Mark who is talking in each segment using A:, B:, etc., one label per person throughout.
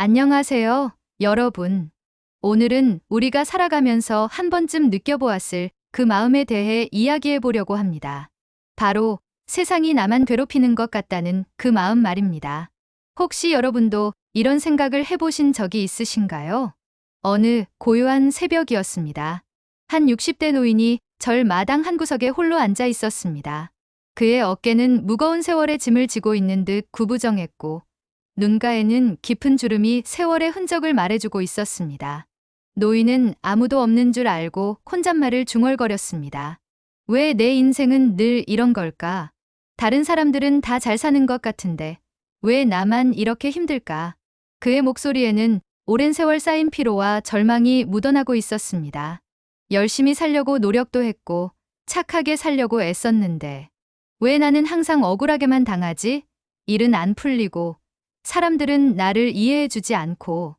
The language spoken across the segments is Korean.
A: 안녕하세요, 여러분. 오늘은 우리가 살아가면서 한 번쯤 느껴보았을 그 마음에 대해 이야기해 보려고 합니다. 바로 세상이 나만 괴롭히는 것 같다는 그 마음 말입니다. 혹시 여러분도 이런 생각을 해보신 적이 있으신가요? 어느 고요한 새벽이었습니다. 한 60대 노인이 절 마당 한 구석에 홀로 앉아 있었습니다. 그의 어깨는 무거운 세월의 짐을 지고 있는 듯 구부정했고, 눈가에는 깊은 주름이 세월의 흔적을 말해주고 있었습니다. 노인은 아무도 없는 줄 알고 혼잣말을 중얼거렸습니다. 왜 내 인생은 늘 이런 걸까? 다른 사람들은 다 잘 사는 것 같은데 왜 나만 이렇게 힘들까? 그의 목소리에는 오랜 세월 쌓인 피로와 절망이 묻어나고 있었습니다. 열심히 살려고 노력도 했고 착하게 살려고 애썼는데 왜 나는 항상 억울하게만 당하지? 일은 안 풀리고 사람들은 나를 이해해주지 않고.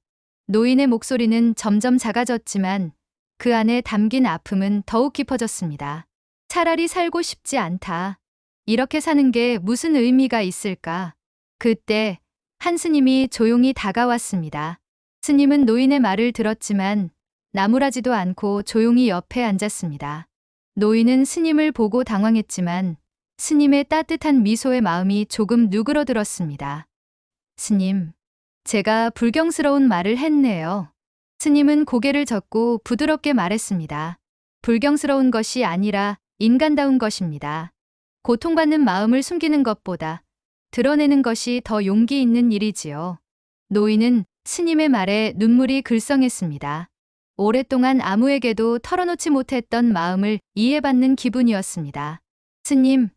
A: 노인의 목소리는 점점 작아졌지만 그 안에 담긴 아픔은 더욱 깊어졌습니다. 차라리 살고 싶지 않다. 이렇게 사는 게 무슨 의미가 있을까? 그때 한 스님이 조용히 다가왔습니다. 스님은 노인의 말을 들었지만 나무라지도 않고 조용히 옆에 앉았습니다. 노인은 스님을 보고 당황했지만 스님의 따뜻한 미소에 마음이 조금 누그러들었습니다. 스님, 제가 불경스러운 말을 했네요. 스님은 고개를 젓고 부드럽게 말했습니다. 불경스러운 것이 아니라 인간다운 것입니다. 고통받는 마음을 숨기는 것보다 드러내는 것이 더 용기 있는 일이지요. 노인은 스님의 말에 눈물이 글썽했습니다. 오랫동안 아무에게도 털어놓지 못했던 마음을 이해받는 기분이었습니다. 스님,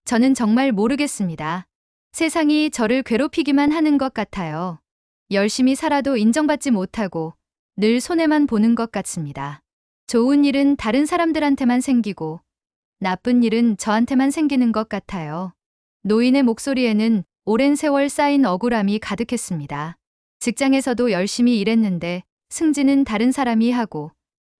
A: 저는 정말 모르겠습니다. 세상이 저를 괴롭히기만 하는 것 같아요. 열심히 살아도 인정받지 못하고 늘 손해만 보는 것 같습니다. 좋은 일은 다른 사람들한테만 생기고 나쁜 일은 저한테만 생기는 것 같아요. 노인의 목소리에는 오랜 세월 쌓인 억울함이 가득했습니다. 직장에서도 열심히 일했는데 승진은 다른 사람이 하고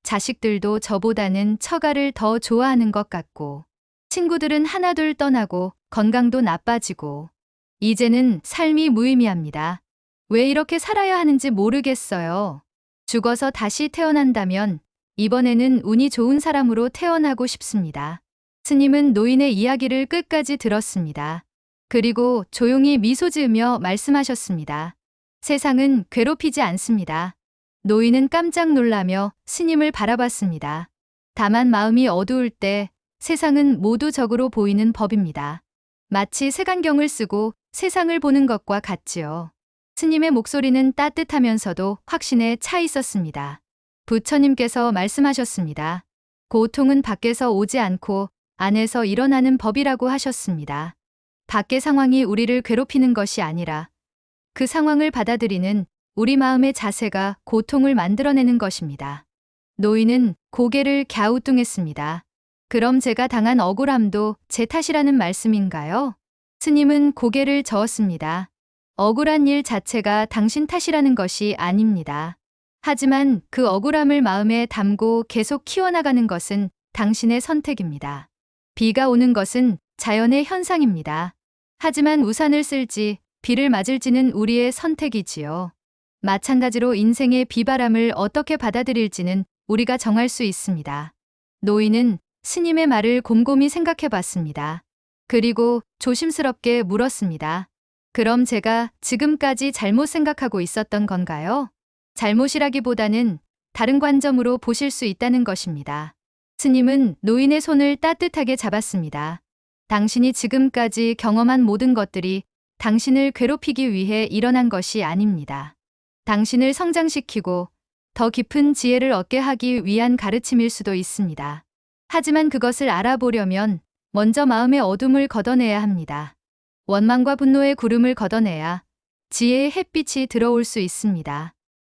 A: 자식들도 저보다는 처가를 더 좋아하는 것 같고 친구들은 하나둘 떠나고 건강도 나빠지고 이제는 삶이 무의미합니다. 왜 이렇게 살아야 하는지 모르겠어요. 죽어서 다시 태어난다면 이번에는 운이 좋은 사람으로 태어나고 싶습니다. 스님은 노인의 이야기를 끝까지 들었습니다. 그리고 조용히 미소 지으며 말씀하셨습니다. 세상은 괴롭히지 않습니다. 노인은 깜짝 놀라며 스님을 바라봤습니다. 다만 마음이 어두울 때 세상은 모두 적으로 보이는 법입니다. 마치 색안경을 쓰고 세상을 보는 것과 같지요. 스님의 목소리는 따뜻하면서도 확신에 차 있었습니다. 부처님께서 말씀하셨습니다. 고통은 밖에서 오지 않고 안에서 일어나는 법이라고 하셨습니다. 밖의 상황이 우리를 괴롭히는 것이 아니라 그 상황을 받아들이는 우리 마음의 자세가 고통을 만들어내는 것입니다. 노인은 고개를 갸우뚱했습니다. 그럼 제가 당한 억울함도 제 탓이라는 말씀인가요? 스님은 고개를 저었습니다. 억울한 일 자체가 당신 탓이라는 것이 아닙니다. 하지만 그 억울함을 마음에 담고 계속 키워나가는 것은 당신의 선택입니다. 비가 오는 것은 자연의 현상입니다. 하지만 우산을 쓸지 비를 맞을지는 우리의 선택이지요. 마찬가지로 인생의 비바람을 어떻게 받아들일지는 우리가 정할 수 있습니다. 노인은 스님의 말을 곰곰이 생각해 봤습니다. 그리고 조심스럽게 물었습니다. 그럼 제가 지금까지 잘못 생각하고 있었던 건가요? 잘못이라기보다는 다른 관점으로 보실 수 있다는 것입니다. 스님은 노인의 손을 따뜻하게 잡았습니다. 당신이 지금까지 경험한 모든 것들이 당신을 괴롭히기 위해 일어난 것이 아닙니다. 당신을 성장시키고 더 깊은 지혜를 얻게 하기 위한 가르침일 수도 있습니다. 하지만 그것을 알아보려면 먼저 마음의 어둠을 걷어내야 합니다. 원망과 분노의 구름을 걷어내야 지혜의 햇빛이 들어올 수 있습니다.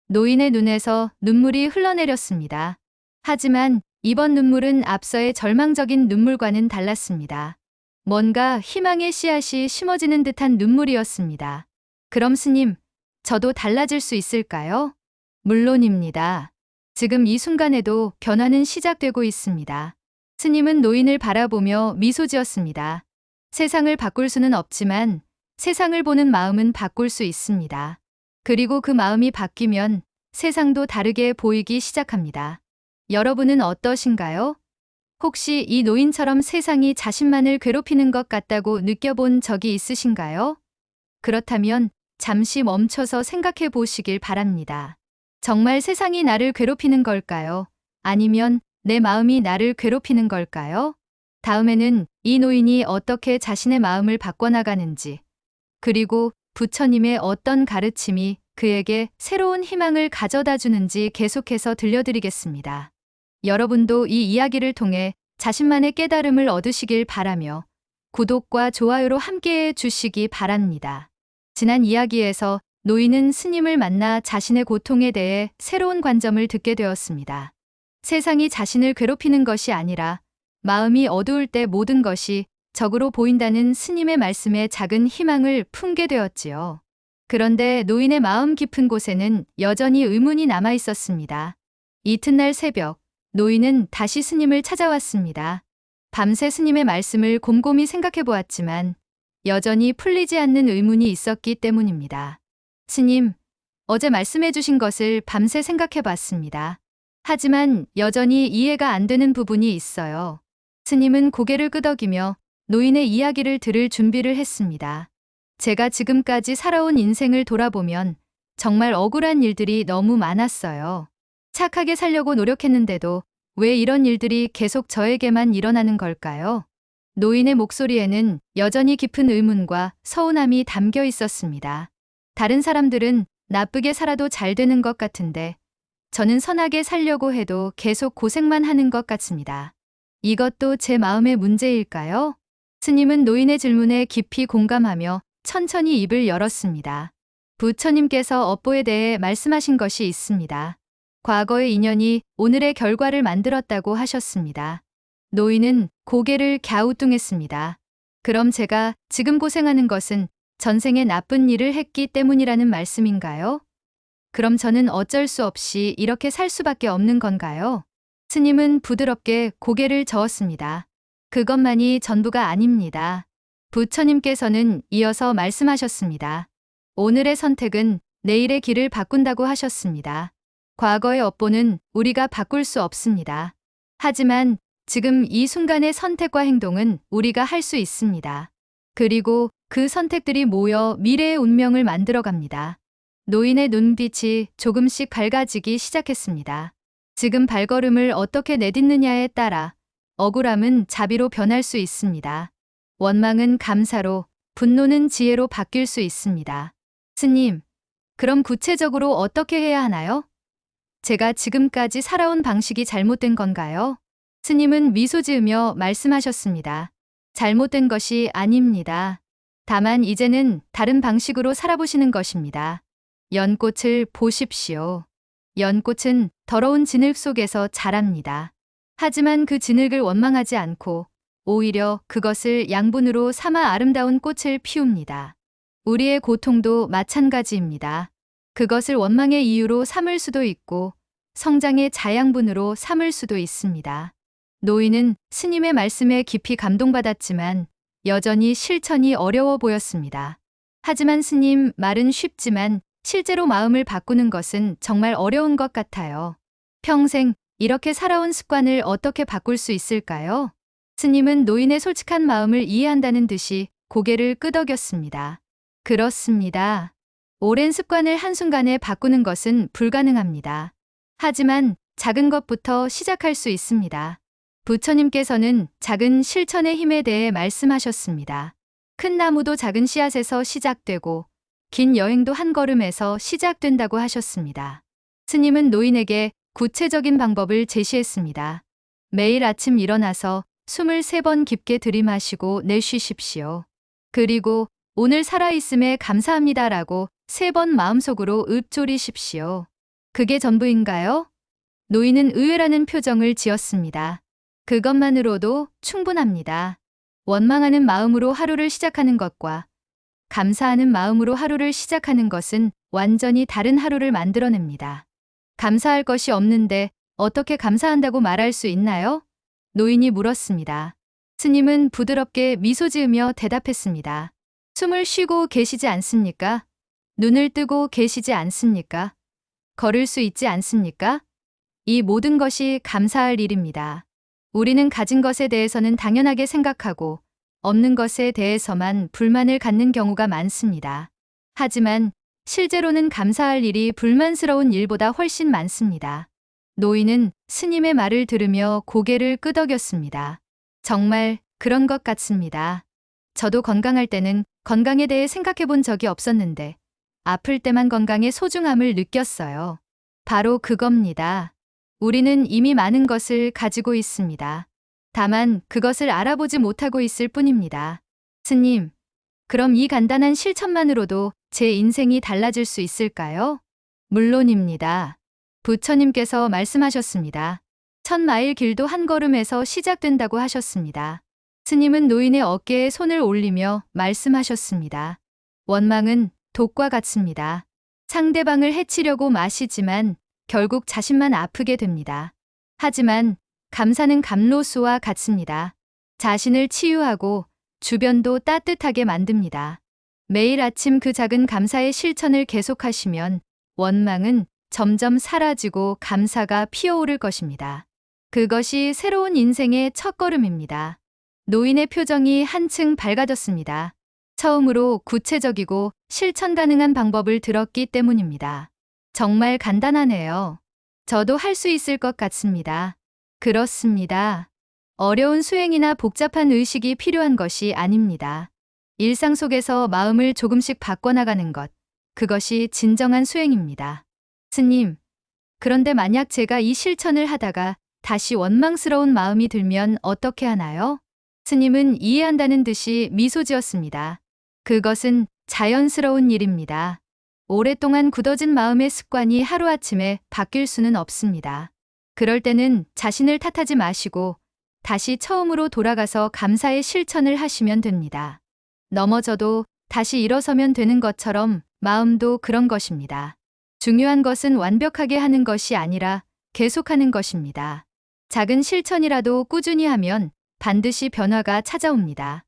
A: 노인의 눈에서 눈물이 흘러내렸습니다. 하지만 이번 눈물은 앞서의 절망적인 눈물과는 달랐습니다. 뭔가 희망의 씨앗이 심어지는 듯한 눈물이었습니다. 그럼 스님, 저도 달라질 수 있을까요? 물론입니다. 지금 이 순간에도 변화는 시작되고 있습니다. 스님은 노인을 바라보며 미소 지었습니다. 세상을 바꿀 수는 없지만 세상을 보는 마음은 바꿀 수 있습니다. 그리고 그 마음이 바뀌면 세상도 다르게 보이기 시작합니다. 여러분은 어떠신가요? 혹시 이 노인처럼 세상이 자신만을 괴롭히는 것 같다고 느껴본 적이 있으신가요? 그렇다면 잠시 멈춰서 생각해 보시길 바랍니다. 정말 세상이 나를 괴롭히는 걸까요? 아니면 내 마음이 나를 괴롭히는 걸까요? 다음에는 이 노인이 어떻게 자신의 마음을 바꿔나가는지, 그리고 부처님의 어떤 가르침이 그에게 새로운 희망을 가져다 주는지 계속해서 들려드리겠습니다. 여러분도 이 이야기를 통해 자신만의 깨달음을 얻으시길 바라며 구독과 좋아요로 함께해 주시기 바랍니다. 지난 이야기에서 노인은 스님을 만나 자신의 고통에 대해 새로운 관점을 듣게 되었습니다. 세상이 자신을 괴롭히는 것이 아니라 마음이 어두울 때 모든 것이 적으로 보인다는 스님의 말씀에 작은 희망을 품게 되었지요. 그런데 노인의 마음 깊은 곳에는 여전히 의문이 남아 있었습니다. 이튿날 새벽, 노인은 다시 스님을 찾아왔습니다. 밤새 스님의 말씀을 곰곰이 생각해 보았지만 여전히 풀리지 않는 의문이 있었기 때문입니다. 스님, 어제 말씀해 주신 것을 밤새 생각해 봤습니다. 하지만 여전히 이해가 안 되는 부분이 있어요. 스님은 고개를 끄덕이며 노인의 이야기를 들을 준비를 했습니다. 제가 지금까지 살아온 인생을 돌아보면 정말 억울한 일들이 너무 많았어요. 착하게 살려고 노력했는데도 왜 이런 일들이 계속 저에게만 일어나는 걸까요? 노인의 목소리에는 여전히 깊은 의문과 서운함이 담겨 있었습니다. 다른 사람들은 나쁘게 살아도 잘 되는 것 같은데 저는 선하게 살려고 해도 계속 고생만 하는 것 같습니다. 이것도 제 마음의 문제일까요? 스님은 노인의 질문에 깊이 공감하며 천천히 입을 열었습니다. 부처님께서 업보에 대해 말씀하신 것이 있습니다. 과거의 인연이 오늘의 결과를 만들었다고 하셨습니다. 노인은 고개를 갸우뚱했습니다. 그럼 제가 지금 고생하는 것은 전생에 나쁜 일을 했기 때문이라는 말씀인가요? 그럼 저는 어쩔 수 없이 이렇게 살 수밖에 없는 건가요? 스님은 부드럽게 고개를 저었습니다. 그것만이 전부가 아닙니다. 부처님께서는 이어서 말씀하셨습니다. 오늘의 선택은 내일의 길을 바꾼다고 하셨습니다. 과거의 업보는 우리가 바꿀 수 없습니다. 하지만 지금 이 순간의 선택과 행동은 우리가 할 수 있습니다. 그리고 그 선택들이 모여 미래의 운명을 만들어갑니다. 노인의 눈빛이 조금씩 밝아지기 시작했습니다. 지금 발걸음을 어떻게 내딛느냐에 따라 억울함은 자비로 변할 수 있습니다. 원망은 감사로, 분노는 지혜로 바뀔 수 있습니다. 스님, 그럼 구체적으로 어떻게 해야 하나요? 제가 지금까지 살아온 방식이 잘못된 건가요? 스님은 미소 지으며 말씀하셨습니다. 잘못된 것이 아닙니다. 다만 이제는 다른 방식으로 살아보시는 것입니다. 연꽃을 보십시오. 연꽃은 더러운 진흙 속에서 자랍니다. 하지만 그 진흙을 원망하지 않고 오히려 그것을 양분으로 삼아 아름다운 꽃을 피웁니다. 우리의 고통도 마찬가지입니다. 그것을 원망의 이유로 삼을 수도 있고 성장의 자양분으로 삼을 수도 있습니다. 노인은 스님의 말씀에 깊이 감동받았지만 여전히 실천이 어려워 보였습니다. 하지만 스님, 말은 쉽지만 실제로 마음을 바꾸는 것은 정말 어려운 것 같아요. 평생 이렇게 살아온 습관을 어떻게 바꿀 수 있을까요? 스님은 노인의 솔직한 마음을 이해한다는 듯이 고개를 끄덕였습니다. 그렇습니다. 오랜 습관을 한순간에 바꾸는 것은 불가능합니다. 하지만 작은 것부터 시작할 수 있습니다. 부처님께서는 작은 실천의 힘에 대해 말씀하셨습니다. 큰 나무도 작은 씨앗에서 시작되고 긴 여행도 한 걸음에서 시작된다고 하셨습니다. 스님은 노인에게 구체적인 방법을 제시했습니다. 매일 아침 일어나서 숨을 3번 깊게 들이마시고 내쉬십시오. 그리고 오늘 살아있음에 감사합니다라고 3번 마음속으로 읊조리십시오. 그게 전부인가요? 노인은 의외라는 표정을 지었습니다. 그것만으로도 충분합니다. 원망하는 마음으로 하루를 시작하는 것과 감사하는 마음으로 하루를 시작하는 것은 완전히 다른 하루를 만들어냅니다. 감사할 것이 없는데 어떻게 감사한다고 말할 수 있나요? 노인이 물었습니다. 스님은 부드럽게 미소 지으며 대답했습니다. 숨을 쉬고 계시지 않습니까? 눈을 뜨고 계시지 않습니까? 걸을 수 있지 않습니까? 이 모든 것이 감사할 일입니다. 우리는 가진 것에 대해서는 당연하게 생각하고 없는 것에 대해서만 불만을 갖는 경우가 많습니다. 하지만 실제로는 감사할 일이 불만스러운 일보다 훨씬 많습니다. 노인은 스님의 말을 들으며 고개를 끄덕였습니다. 정말 그런 것 같습니다. 저도 건강할 때는 건강에 대해 생각해 본 적이 없었는데 아플 때만 건강의 소중함을 느꼈어요. 바로 그겁니다. 우리는 이미 많은 것을 가지고 있습니다. 다만 그것을 알아보지 못하고 있을 뿐입니다. 스님, 그럼 이 간단한 실천만으로도 제 인생이 달라질 수 있을까요? 물론입니다. 부처님께서 말씀하셨습니다. 1000마일 길도 한 걸음에서 시작된다고 하셨습니다. 스님은 노인의 어깨에 손을 올리며 말씀하셨습니다. 원망은 독과 같습니다. 상대방을 해치려고 마시지만 결국 자신만 아프게 됩니다. 하지만 감사는 감로수와 같습니다. 자신을 치유하고 주변도 따뜻하게 만듭니다. 매일 아침 그 작은 감사의 실천을 계속하시면 원망은 점점 사라지고 감사가 피어오를 것입니다. 그것이 새로운 인생의 첫걸음입니다. 노인의 표정이 한층 밝아졌습니다. 처음으로 구체적이고 실천 가능한 방법을 들었기 때문입니다. 정말 간단하네요. 저도 할 수 있을 것 같습니다. 그렇습니다. 어려운 수행이나 복잡한 의식이 필요한 것이 아닙니다. 일상 속에서 마음을 조금씩 바꿔나가는 것, 그것이 진정한 수행입니다. 스님, 그런데 만약 제가 이 실천을 하다가 다시 원망스러운 마음이 들면 어떻게 하나요? 스님은 이해한다는 듯이 미소 지었습니다. 그것은 자연스러운 일입니다. 오랫동안 굳어진 마음의 습관이 하루아침에 바뀔 수는 없습니다. 그럴 때는 자신을 탓하지 마시고 다시 처음으로 돌아가서 감사의 실천을 하시면 됩니다. 넘어져도 다시 일어서면 되는 것처럼 마음도 그런 것입니다. 중요한 것은 완벽하게 하는 것이 아니라 계속하는 것입니다. 작은 실천이라도 꾸준히 하면 반드시 변화가 찾아옵니다.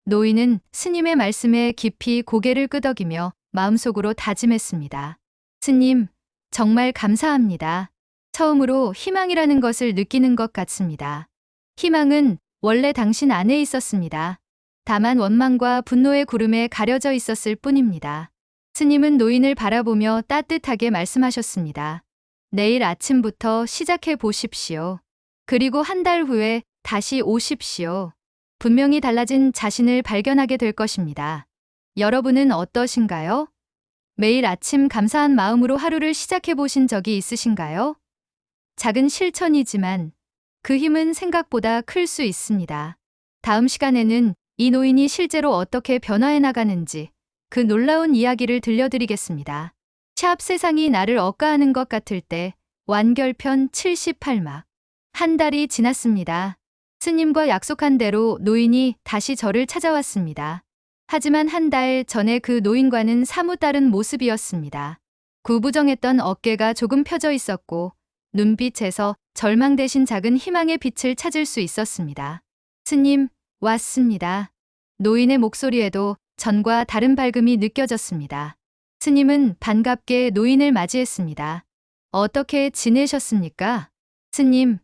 A: 노인은 스님의 말씀에 깊이 고개를 끄덕이며 마음속으로 다짐했습니다. 스님, 정말 감사합니다. 처음으로 희망이라는 것을 느끼는 것 같습니다. 희망은 원래 당신 안에 있었습니다. 다만 원망과 분노의 구름에 가려져 있었을 뿐입니다. 스님은 노인을 바라보며 따뜻하게 말씀하셨습니다. 내일 아침부터 시작해 보십시오. 그리고 한 달 후에 다시 오십시오. 분명히 달라진 자신을 발견하게 될 것입니다. 여러분은 어떠신가요? 매일 아침 감사한 마음으로 하루를 시작해 보신 적이 있으신가요? 작은 실천이지만 그 힘은 생각보다 클 수 있습니다. 다음 시간에는 이 노인이 실제로 어떻게 변화해 나가는지 그 놀라운 이야기를 들려드리겠습니다. 샵 세상이 나를 억까하는 것 같을 때 완결편 78막. 한 달이 지났습니다. 스님과 약속한 대로 노인이 다시 저를 찾아왔습니다. 하지만 한 달 전에 그 노인과는 사뭇 다른 모습이었습니다. 구부정했던 어깨가 조금 펴져 있었고 눈빛에서 절망 대신 작은 희망의 빛을 찾을 수 있었습니다. 스님, 왔습니다. 노인의 목소리에도 전과 다른 밝음이 느껴졌습니다. 스님은 반갑게 노인을 맞이했습니다. 어떻게 지내셨습니까? 스님,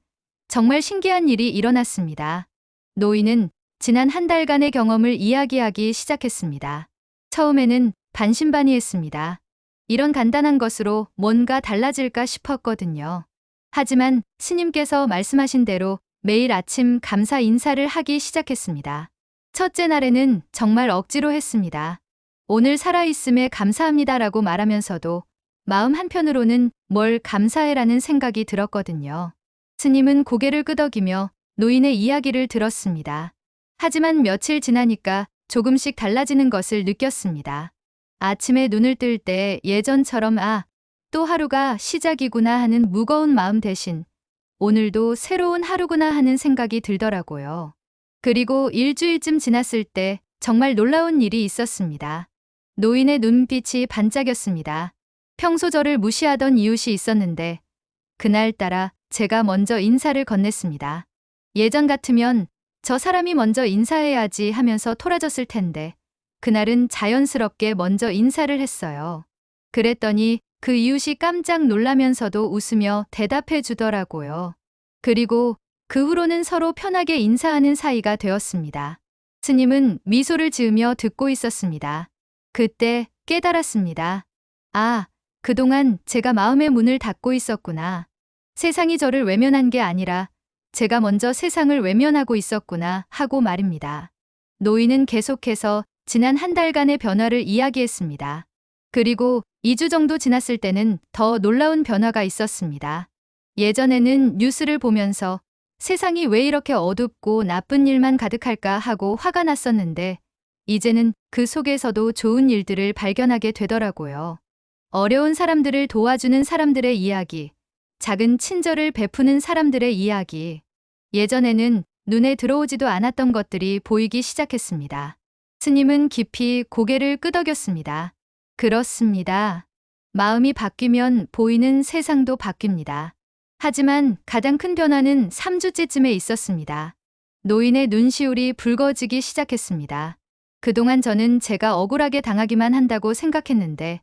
A: 정말 신기한 일이 일어났습니다. 노인은 지난 한 달간의 경험을 이야기하기 시작했습니다. 처음에는 반신반의했습니다. 이런 간단한 것으로 뭔가 달라질까 싶었거든요. 하지만 스님께서 말씀하신 대로 매일 아침 감사 인사를 하기 시작했습니다. 첫째 날에는 정말 억지로 했습니다. 오늘 살아있음에 감사합니다라고 말하면서도 마음 한편으로는 뭘 감사해라는 생각이 들었거든요. 스님은 고개를 끄덕이며 노인의 이야기를 들었습니다. 하지만 며칠 지나니까 조금씩 달라지는 것을 느꼈습니다. 아침에 눈을 뜰 때 예전처럼 또 하루가 시작이구나 하는 무거운 마음 대신 오늘도 새로운 하루구나 하는 생각이 들더라고요. 그리고 일주일쯤 지났을 때 정말 놀라운 일이 있었습니다. 노인의 눈빛이 반짝였습니다. 평소 저를 무시하던 이웃이 있었는데 그날따라 제가 먼저 인사를 건넸습니다. 예전 같으면 저 사람이 먼저 인사해야지 하면서 토라졌을 텐데 그날은 자연스럽게 먼저 인사를 했어요. 그랬더니 그 이웃이 깜짝 놀라면서도 웃으며 대답해 주더라고요. 그리고 그 후로는 서로 편하게 인사하는 사이가 되었습니다. 스님은 미소를 지으며 듣고 있었습니다. 그때 깨달았습니다. 아, 그동안 제가 마음의 문을 닫고 있었구나. 세상이 저를 외면한 게 아니라 제가 먼저 세상을 외면하고 있었구나 하고 말입니다. 노인은 계속해서 지난 한 달간의 변화를 이야기했습니다. 그리고 2주 정도 지났을 때는 더 놀라운 변화가 있었습니다. 예전에는 뉴스를 보면서 세상이 왜 이렇게 어둡고 나쁜 일만 가득할까 하고 화가 났었는데 이제는 그 속에서도 좋은 일들을 발견하게 되더라고요. 어려운 사람들을 도와주는 사람들의 이야기, 작은 친절을 베푸는 사람들의 이야기. 예전에는 눈에 들어오지도 않았던 것들이 보이기 시작했습니다. 스님은 깊이 고개를 끄덕였습니다. 그렇습니다. 마음이 바뀌면 보이는 세상도 바뀝니다. 하지만 가장 큰 변화는 3주째쯤에 있었습니다. 노인의 눈시울이 붉어지기 시작했습니다. 그동안 저는 제가 억울하게 당하기만 한다고 생각했는데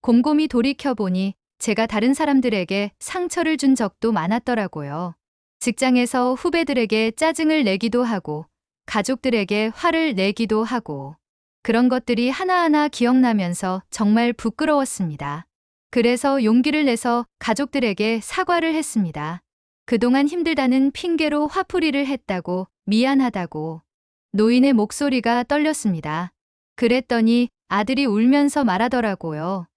A: 곰곰이 돌이켜보니 제가 다른 사람들에게 상처를 준 적도 많았더라고요. 직장에서 후배들에게 짜증을 내기도 하고 가족들에게 화를 내기도 하고 그런 것들이 하나하나 기억나면서 정말 부끄러웠습니다. 그래서 용기를 내서 가족들에게 사과를 했습니다. 그동안 힘들다는 핑계로 화풀이를 했다고, 미안하다고. 노인의 목소리가 떨렸습니다. 그랬더니 아들이 울면서 말하더라고요.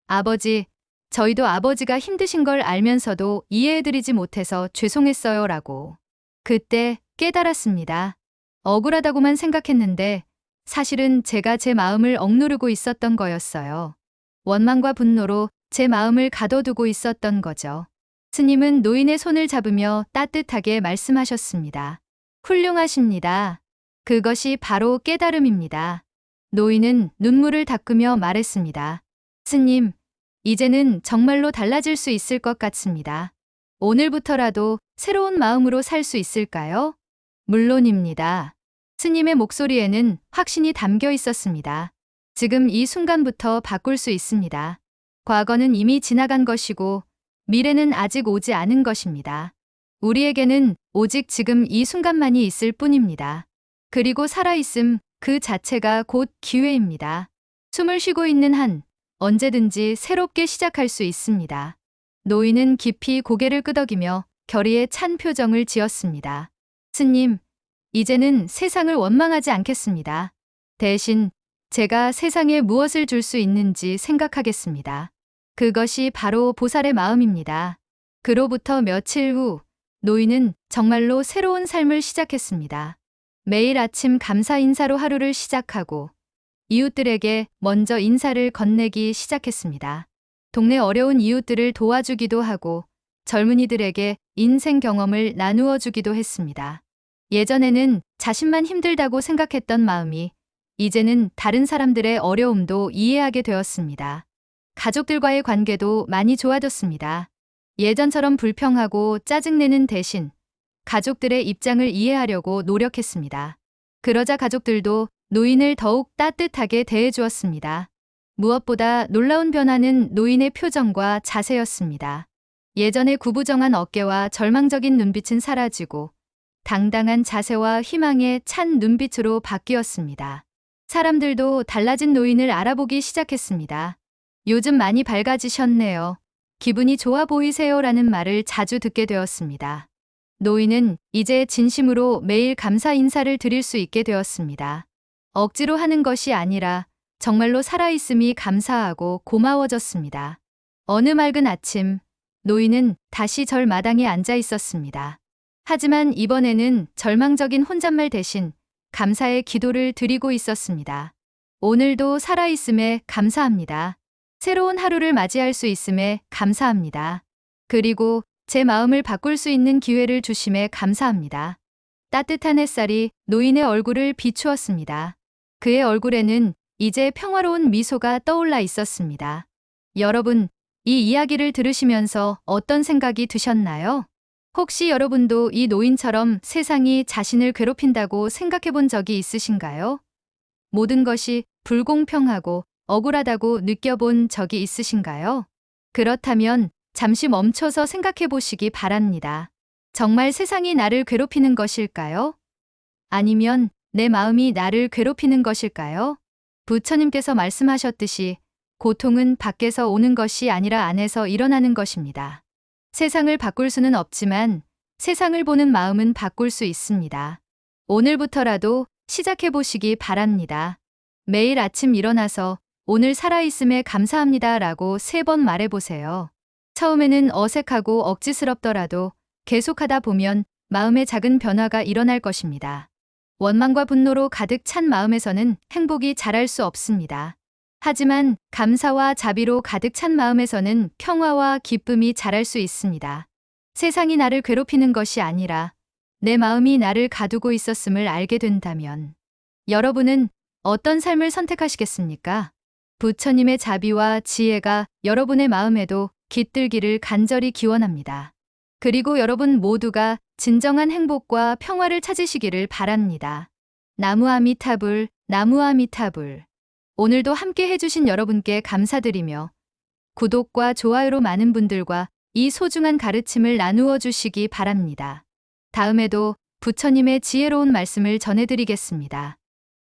A: 아버지, 저희도 아버지가 힘드신 걸 알면서도 이해해드리지 못해서 죄송했어요 라고. 그때 깨달았습니다. 억울하다고만 생각했는데 사실은 제가 제 마음을 억누르고 있었던 거였어요. 원망과 분노로 제 마음을 가둬두고 있었던 거죠. 스님은 노인의 손을 잡으며 따뜻하게 말씀하셨습니다. 훌륭하십니다. 그것이 바로 깨달음입니다. 노인은 눈물을 닦으며 말했습니다. 스님, 이제는 정말로 달라질 수 있을 것 같습니다. 오늘부터라도 새로운 마음으로 살 수 있을까요? 물론입니다. 스님의 목소리에는 확신이 담겨 있었습니다. 지금 이 순간부터 바꿀 수 있습니다. 과거는 이미 지나간 것이고 미래는 아직 오지 않은 것입니다. 우리에게는 오직 지금 이 순간만이 있을 뿐입니다. 그리고 살아있음 그 자체가 곧 기회입니다. 숨을 쉬고 있는 한 언제든지 새롭게 시작할 수 있습니다. 노인은 깊이 고개를 끄덕이며 결의에 찬 표정을 지었습니다. 스님, 이제는 세상을 원망하지 않겠습니다. 대신 제가 세상에 무엇을 줄 수 있는지 생각하겠습니다. 그것이 바로 보살의 마음입니다. 그로부터 며칠 후 노인은 정말로 새로운 삶을 시작했습니다. 매일 아침 감사 인사로 하루를 시작하고 이웃들에게 먼저 인사를 건네기 시작했습니다. 동네 어려운 이웃들을 도와주기도 하고 젊은이들에게 인생 경험을 나누어 주기도 했습니다. 예전에는 자신만 힘들다고 생각했던 마음이 이제는 다른 사람들의 어려움도 이해하게 되었습니다. 가족들과의 관계도 많이 좋아졌습니다. 예전처럼 불평하고 짜증내는 대신 가족들의 입장을 이해하려고 노력했습니다. 그러자 가족들도 노인을 더욱 따뜻하게 대해주었습니다. 무엇보다 놀라운 변화는 노인의 표정과 자세였습니다. 예전의 구부정한 어깨와 절망적인 눈빛은 사라지고 당당한 자세와 희망에 찬 눈빛으로 바뀌었습니다. 사람들도 달라진 노인을 알아보기 시작했습니다. 요즘 많이 밝아지셨네요. 기분이 좋아 보이세요 라는 말을 자주 듣게 되었습니다. 노인은 이제 진심으로 매일 감사 인사를 드릴 수 있게 되었습니다. 억지로 하는 것이 아니라 정말로 살아있음이 감사하고 고마워졌습니다. 어느 맑은 아침, 노인은 다시 절 마당에 앉아 있었습니다. 하지만 이번에는 절망적인 혼잣말 대신 감사의 기도를 드리고 있었습니다. 오늘도 살아있음에 감사합니다. 새로운 하루를 맞이할 수 있음에 감사합니다. 그리고 제 마음을 바꿀 수 있는 기회를 주심에 감사합니다. 따뜻한 햇살이 노인의 얼굴을 비추었습니다. 그의 얼굴에는 이제 평화로운 미소가 떠올라 있었습니다. 여러분, 이 이야기를 들으시면서 어떤 생각이 드셨나요? 혹시 여러분도 이 노인처럼 세상이 자신을 괴롭힌다고 생각해 본 적이 있으신가요? 모든 것이 불공평하고 억울하다고 느껴본 적이 있으신가요? 그렇다면 잠시 멈춰서 생각해 보시기 바랍니다. 정말 세상이 나를 괴롭히는 것일까요? 아니면 내 마음이 나를 괴롭히는 것일까요? 부처님께서 말씀하셨듯이 고통은 밖에서 오는 것이 아니라 안에서 일어나는 것입니다. 세상을 바꿀 수는 없지만 세상을 보는 마음은 바꿀 수 있습니다. 오늘부터라도 시작해 보시기 바랍니다. 매일 아침 일어나서 오늘 살아있음에 감사합니다 라고 3번 말해보세요. 처음에는 어색하고 억지스럽더라도 계속하다 보면 마음의 작은 변화가 일어날 것입니다. 원망과 분노로 가득 찬 마음에서는 행복이 자랄 수 없습니다. 하지만 감사와 자비로 가득 찬 마음에서는 평화와 기쁨이 자랄 수 있습니다. 세상이 나를 괴롭히는 것이 아니라 내 마음이 나를 가두고 있었음을 알게 된다면 여러분은 어떤 삶을 선택하시겠습니까? 부처님의 자비와 지혜가 여러분의 마음에도 깃들기를 간절히 기원합니다. 그리고 여러분 모두가 진정한 행복과 평화를 찾으시기를 바랍니다. 나무아미타불, 나무아미타불. 오늘도 함께 해주신 여러분께 감사드리며 구독과 좋아요로 많은 분들과 이 소중한 가르침을 나누어 주시기 바랍니다. 다음에도 부처님의 지혜로운 말씀을 전해드리겠습니다.